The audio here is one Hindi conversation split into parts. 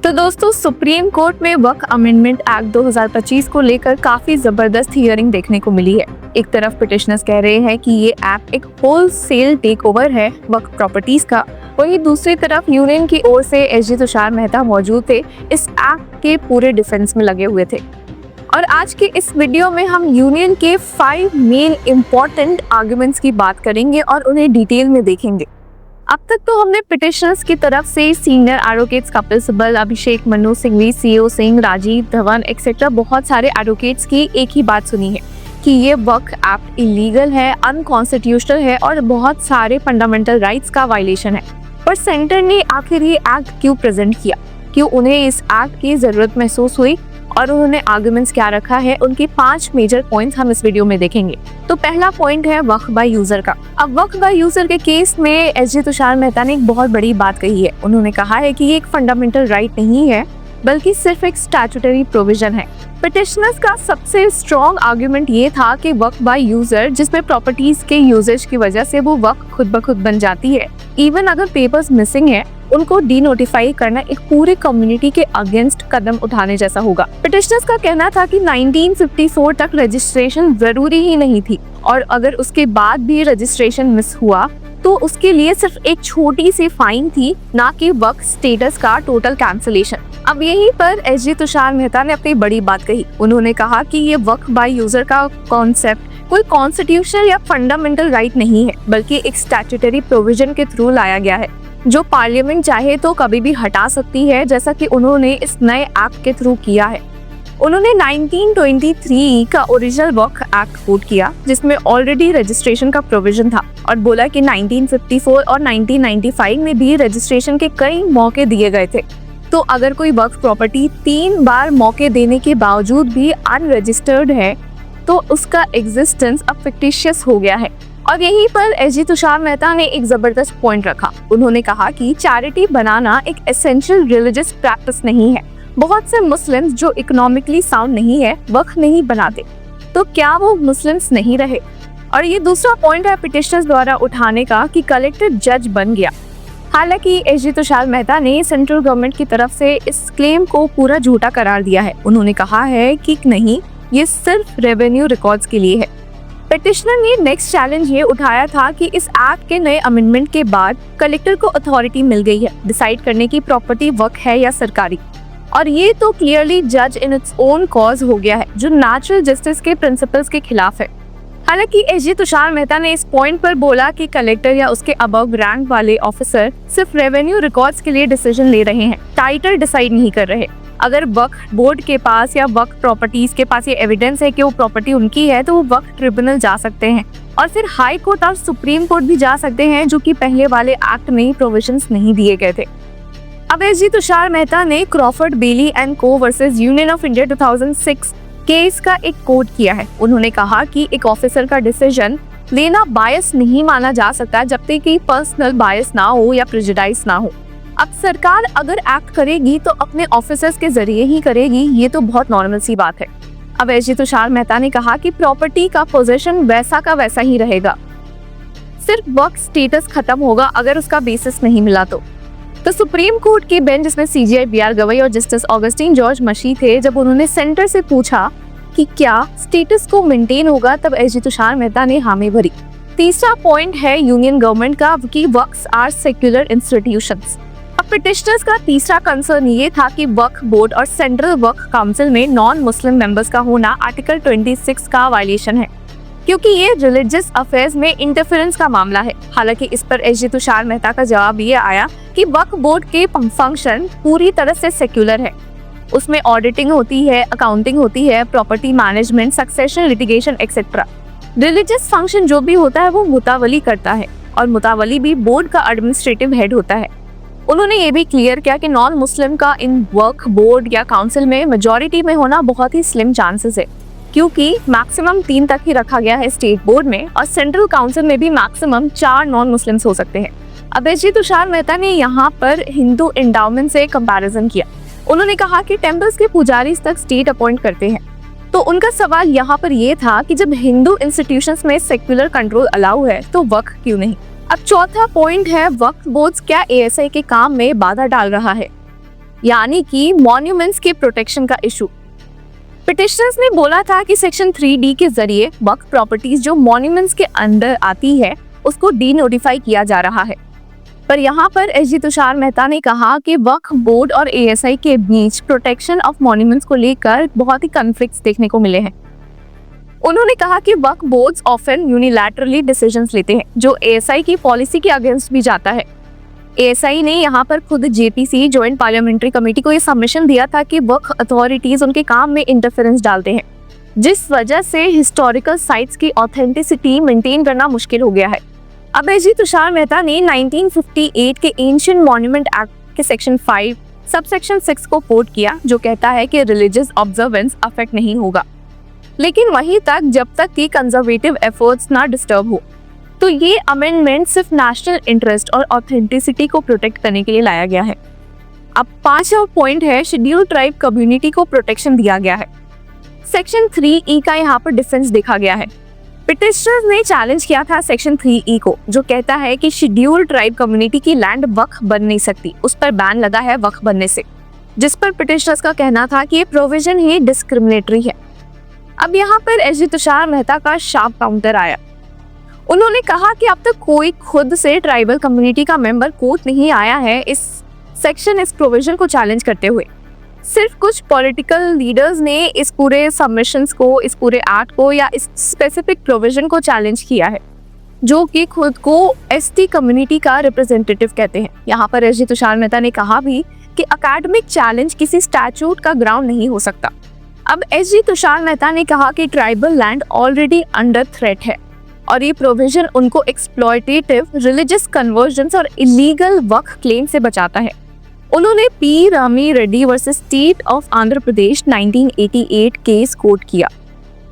तो दोस्तों, सुप्रीम कोर्ट में वक्फ अमेंडमेंट एक्ट 2025 को लेकर काफी जबरदस्त हियरिंग देखने को मिली है। एक तरफ पिटिशनर्स कह रहे हैं कि ये एक्ट एक होलसेल टेक ओवर है वक्फ प्रॉपर्टीज का, वहीं दूसरी तरफ यूनियन की ओर से एसजी तुषार मेहता मौजूद थे, इस एक्ट के पूरे डिफेंस में लगे हुए थे। और आज के इस वीडियो में हम यूनियन के 5 मेन इम्पोर्टेंट आर्गुमेंट्स की बात करेंगे और उन्हें डिटेल में देखेंगे। अब तक तो हमने पिटिशनर्स की तरफ से senior advocates Kapil Sibal, Abhishek Manu Singhvi, CO Singh, Rajiv Dhawan etcetera बहुत सारे एडवोकेट्स की एक ही बात सुनी है कि ये वक्फ एक्ट इलीगल है, अनकॉन्स्टिट्यूशनल है और बहुत सारे फंडामेंटल राइट्स का वायलेशन है। पर सेंटर ने आखिर ये एक्ट क्यों प्रेजेंट किया, क्यों उन्हें इस एक्ट की जरूरत महसूस हुई और उन्होंने आर्गुमेंट्स क्या रखा है, उनके 5 मेजर पॉइंट्स हम इस वीडियो में देखेंगे। तो पहला पॉइंट है वक्फ बाय यूजर का। अब वक्फ बाय यूजर के केस में एसजी तुषार मेहता ने एक बहुत बड़ी बात कही है। उन्होंने कहा है कि ये एक फंडामेंटल राइट नहीं है बल्कि सिर्फ एक स्टैट्यूटरी प्रोविजन है। पिटिशनर्स का सबसे स्ट्रॉन्ग आर्गुमेंट ये था कि वक्फ बाय यूजर, जिसमें प्रॉपर्टीज के यूजेज की वजह से वो वक्फ खुद ब खुद बन जाती है, इवन अगर पेपर्स मिसिंग है, उनको डीनोटिफाई करना एक पूरे कम्युनिटी के अगेंस्ट कदम उठाने जैसा होगा। पिटिशनर्स का कहना था कि 1954 तक रजिस्ट्रेशन जरूरी ही नहीं थी और अगर उसके बाद भी रजिस्ट्रेशन मिस हुआ तो उसके लिए सिर्फ एक छोटी सी फाइन थी, ना कि वक्फ स्टेटस का टोटल कैंसिलेशन। अब यहीं पर एसजी तुषार मेहता ने अपनी बड़ी बात कही। उन्होंने कहा कि ये वक्फ बाय यूजर का कॉन्सेप्ट कोई कॉन्स्टिट्यूशनल या फंडामेंटल राइट नहीं है बल्कि एक स्टैट्यूटरी प्रोविजन के थ्रू लाया गया है जो पार्लियामेंट चाहे तो कभी भी हटा सकती है, जैसा कि उन्होंने इस नए एक्ट के थ्रू किया है। उन्होंने 1923 का ओरिजिनल वक्फ एक्ट कोट किया जिसमें ऑलरेडी रजिस्ट्रेशन का प्रोविजन था और बोला कि 1954 और 1995 में भी रजिस्ट्रेशन के कई मौके दिए गए थे। तो अगर कोई वक्फ प्रॉपर्टी 3 बार मौके देने के बावजूद भी अनरजिस्टर्ड है तो उसका एग्जिस्टेंस अब फिक्टिशियस हो गया है। और यहीं पर एसजी तुषार मेहता ने एक जबरदस्त पॉइंट रखा। उन्होंने कहा कि चैरिटी बनाना एक एसेंशियल रिलीजियस प्रैक्टिस नहीं है। बहुत से मुस्लिम्स जो इकोनॉमिकली साउंड नहीं है वक्फ नहीं बनाते, तो क्या वो मुस्लिम्स नहीं रहे? और ये दूसरा पॉइंट है पिटिशनर्स द्वारा उठाने का कि कलेक्टर जज बन गया। हालांकि एसजी तुषार मेहता ने सेंट्रल गवर्नमेंट की तरफ से इस क्लेम को पूरा झूठा करार दिया है। उन्होंने कहा है कि नहीं, ये सिर्फ रेवेन्यू रिकॉर्ड्स के लिए है। पिटिशनर ने नेक्स्ट चैलेंज ये उठाया था कि इस एक्ट के नए अमेंडमेंट के बाद कलेक्टर को अथॉरिटी मिल गई है डिसाइड करने की प्रॉपर्टी वक्फ है या सरकारी, और ये तो क्लियरली जज इन इट्स ओन कॉज हो गया है जो नेचुरल जस्टिस के प्रिंसिपल्स के खिलाफ है। हालांकि एसजी तुषार मेहता ने इस पॉइंट पर बोला कि कलेक्टर या उसके अबव रैंक वाले ऑफिसर सिर्फ रेवेन्यू रिकॉर्ड्स के लिए डिसीजन ले रहे हैं, टाइटल डिसाइड नहीं कर रहे। अगर वक्फ बोर्ड के पास या वक्फ प्रॉपर्टीज के पास ये एविडेंस है कि वो प्रॉपर्टी उनकी है तो वो वक्फ ट्रिब्यूनल जा सकते हैं और फिर हाई कोर्ट और सुप्रीम कोर्ट भी जा सकते हैं, जो कि पहले वाले एक्ट में प्रोविजंस नहीं दिए गए थे। अब एसजी तुषार मेहता ने क्रॉफर्ड बेली एंड को versus union of India 2006 case का एक कोट किया है। उन्होंने कहा कि एक ऑफिसर का डिसीजन लेना बायस नहीं माना जा सकता जब तक कि पर्सनल बायस ना हो या प्रेजुडाइज ना हो। अब सरकार अगर एक्ट करेगी तो अपने ऑफिसर्स के जरिए ही करेगी, ये तो बहुत नॉर्मल सी बात है। अब एसजी तुषार मेहता ने कहा कि प्रॉपर्टी का पोजीशन वैसा का वैसा ही रहेगा, सिर्फ वक्फ स्टेटस खत्म होगा अगर उसका बेसिस नहीं मिला तो सुप्रीम कोर्ट के बेंच जिसमें सीजीआई बीआर गवई और जस्टिस ऑगस्टीन जॉर्ज मशी थे, जब उन्होंने सेंटर से पूछा कि क्या स्टेटस को मेंटेन होगा, तब एसजी तुषार मेहता ने हामी भरी। तीसरा पॉइंट है यूनियन गवर्नमेंट का कि वक्फ आर सेक्युलर इंस्टीट्यूशंस। अब पिटिशनर्स का तीसरा कंसर्न ये था कि वक्फ बोर्ड और सेंट्रल वक्फ काउंसिल में नॉन मुस्लिम मेंबर्स का होना आर्टिकल 26 का वायलेशन है, क्योंकि ये रिलीजियस अफेयर्स में इंटरफेरेंस का मामला है। हालांकि इस पर एसजी तुषार मेहता का जवाब ये आया कि वक्फ बोर्ड के फंक्शन पूरी तरह से सेक्युलर है, उसमें ऑडिटिंग होती है, अकाउंटिंग होती है, property management, succession, litigation etcetera. Religious function जो भी होता है वो मुतावली करता है और मुतावली भी बोर्ड का एडमिनिस्ट्रेटिव हेड होता है। उन्होंने ये भी क्लियर किया कि नॉन मुस्लिम का इन वक्फ बोर्ड या काउंसिल में मेजॉरिटी में होना बहुत ही स्लिम चांसेस है, क्योंकि मैक्सिमम 3 तक ही रखा गया है स्टेट बोर्ड में और सेंट्रल काउंसिल में भी मैक्सिमम 4 नॉन मुस्लिम्स हो सकते हैं। अब एसजी तुषार मेहता ने यहाँ पर हिंदू एंडाउमेंट से कंपैरिजन किया। उन्होंने कहा कि टेम्पल्स के पुजारी तक स्टेट अपॉइंट करते हैं, तो उनका सवाल यहाँ पर यह था कि जब हिंदू इंस्टीट्यूशंस में सेक्युलर कंट्रोल अलाउ है तो वक्फ क्यों नहीं। अब चौथा पॉइंट है वक्फ बोर्ड्स क्या एएसआई के काम में बाधा डाल रहा है। यानी कि मॉन्यूमेंट्स के प्रोटेक्शन का इशू। पिटिशनर्स ने बोला था कि सेक्शन 3D के जरिए वक्फ प्रॉपर्टीज जो मॉन्यूमेंट्स के अंदर आती है उसको डी नोटिफाई किया जा रहा है। पर यहाँ पर एसजी तुषार मेहता ने कहा कि वक्फ बोर्ड और एएसआई के बीच प्रोटेक्शन ऑफ मॉन्यूमेंट्स को लेकर बहुत ही कॉन्फ्लिक्ट्स देखने को मिले हैं। उन्होंने कहा कि वक्फ बोर्ड्स ऑफन यूनिलैटरली डिसीजंस लेते हैं जो एएसआई की पॉलिसी के अगेंस्ट भी जाता है। एएसआई ने यहाँ पर खुद जेपीसी जॉइंट पार्लियामेंट्री कमेटी को ये सबमिशन दिया था कि वक्फ अथॉरिटीज उनके काम में इंटरफेरेंस डालते हैं, जिस वजह से हिस्टोरिकल साइट्स की ऑथेंटिसिटी मेंटेन करना मुश्किल हो गया है। अब एसजी तुषार मेहता ने 1958 के एंशिएंट मॉन्यूमेंट एक्ट के सेक्शन 5 सबसेक्शन 6 को कोट किया, जो कहता है कि रिलीजियस ऑब्जर्वेंस अफेक्ट नहीं होगा, लेकिन वहीं तक जब तक कि कंजर्वेटिव एफर्ट्स ना डिस्टर्ब हो। तो ये अमेंडमेंट सिर्फ नेशनल इंटरेस्ट और ऑथेंटिसिटी को प्रोटेक्ट करने के लिए लाया गया है। अब 5वां पॉइंट है, शेड्यूल्ड ट्राइब कम्युनिटी को प्रोटेक्शन दिया गया है। सेक्शन 3E का यहाँ पर डिफरेंस देखा गया है। पिटिशनर्स ने चैलेंज किया था सेक्शन 3E को, जो कहता है कि शेड्यूल्ड ट्राइब कम्युनिटी की लैंड वक्फ बन नहीं सकती, उस पर बैन लगा है वक्फ बनने से, जिस पर पिटिशनर्स का कहना था कि ये प्रोविजन ही डिस्क्रिमिनेटरी है। अब यहाँ पर एसजी तुषार मेहता का शार्प काउंटर आया। उन्होंने कहा कि अब तक कोई खुद से ट्राइबल कम्युनिटी का मेंबर कोर्ट नहीं आया है इस प्रोविजन को चैलेंज करते हुए। सिर्फ कुछ पॉलिटिकल लीडर्स ने इस पूरे सबमिशंस को, इस पूरे एक्ट को या इस स्पेसिफिक प्रोविजन को चैलेंज किया है, जो कि खुद को एसटी कम्युनिटी का रिप्रेजेंटेटिव कहते हैं। यहाँ पर एसजी तुषार मेहता ने कहा भी कि एकेडमिक चैलेंज किसी स्टैट्यूट का ग्राउंड नहीं हो सकता। अब एसजी तुषार मेहता ने कहा कि tribal land already under threat है और ये प्रोविजन उनको एक्सप्लॉयटेटिव रिलीजियस कन्वर्जन्स और इलीगल वक्फ क्लेम से बचाता है। उन्होंने P Rami Reddy versus State of Andhra Pradesh 1988 case quote किया,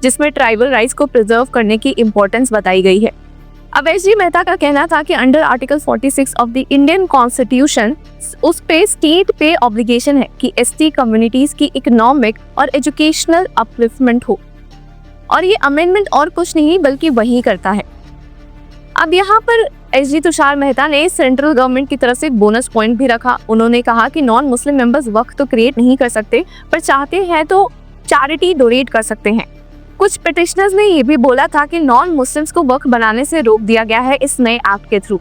जिसमें ट्राइबल राइट्स को प्रिजर्व करने की इंपॉर्टेंस बताई गई है। अब एसजी मेहता का कहना था कि under article 46 of the Indian constitution उस पे स्टेट पे ऑब्लिगेशन है कि एसटी कम्युनिटीज की इकोनॉमिक और एजुकेशनल अपलिफ्टमेंट हो, और ये अमेंडमेंट और कुछ नहीं बल्कि वही करता है। अब यहाँ पर एसजी तुषार मेहता ने सेंट्रल गवर्नमेंट की तरफ से बोनस पॉइंट भी रखा। उन्होंने कहा कि नॉन मुस्लिम मेंबर्स वक्फ तो क्रिएट नहीं कर सकते, पर चाहते हैं तो चैरिटी डोनेट कर सकते हैं। कुछ पिटिशनर्स ने ये भी बोला था कि नॉन मुस्लिम्स को वक्फ बनाने से रोक दिया गया है इस नए एक्ट के थ्रू,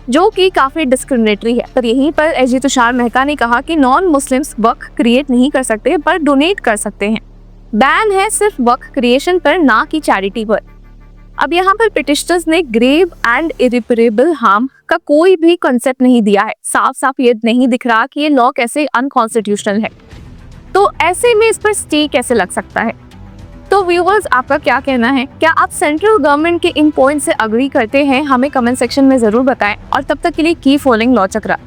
जो कि काफी डिस्क्रिमिनेटरी है। पर यहीं पर एसजी तुषार मेहता ने कहा कि नॉन मुस्लिम्स वक्फ क्रिएट नहीं कर सकते पर डोनेट कर सकते हैं। बैन है सिर्फ वक्फ क्रिएशन पर, ना कि चैरिटी पर। अब यहाँ पर पिटिशनर्स ने ग्रेव एंड इरिपेरेबल हार्म का कोई भी कॉन्सेप्ट नहीं दिया है। साफ साफ ये नहीं दिख रहा कि ये लॉ कैसे अनकॉन्स्टिट्यूशनल है, तो ऐसे में इस पर स्टे कैसे लग सकता है। तो व्यूअर्स, आपका क्या कहना है? क्या आप सेंट्रल गवर्नमेंट के इन पॉइंट से अग्री करते हैं? हमें कमेंट सेक्शन में जरूर बताएं, और तब तक के लिए कीप फॉलोइंग लॉ चक्रा।